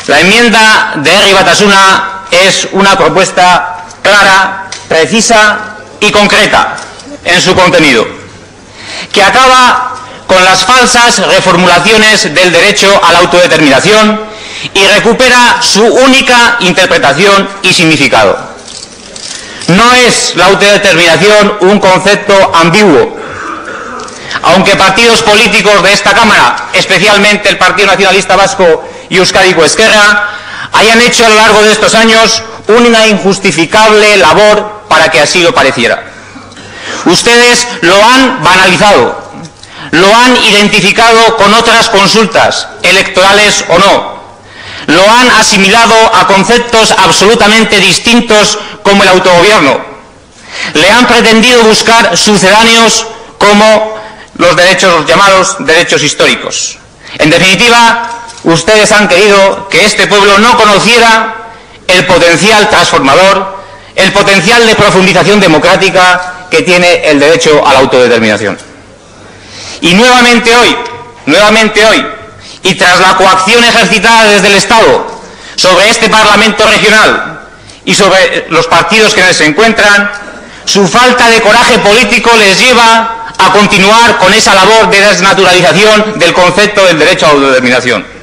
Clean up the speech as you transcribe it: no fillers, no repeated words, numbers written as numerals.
La enmienda de Herri Batasuna es una propuesta clara, precisa y concreta en su contenido, que acaba con las falsas reformulaciones del derecho a la autodeterminación y recupera su única interpretación y significado. No es la autodeterminación un concepto ambiguo, aunque partidos políticos de esta Cámara, especialmente el Partido Nacionalista Vasco y Euskadiko Ezkerra, hayan hecho a lo largo de estos años una injustificable labor para que así lo pareciera. Ustedes lo han banalizado, lo han identificado con otras consultas, electorales o no, lo han asimilado a conceptos absolutamente distintos como el autogobierno, le han pretendido buscar sucedáneos como los llamados derechos históricos. En definitiva, ustedes han querido que este pueblo no conociera el potencial transformador, el potencial de profundización democrática que tiene el derecho a la autodeterminación. Y nuevamente hoy, y tras la coacción ejercitada desde el Estado sobre este Parlamento regional y sobre los partidos que en él se encuentran, su falta de coraje político les lleva a continuar con esa labor de desnaturalización del concepto del derecho a la autodeterminación.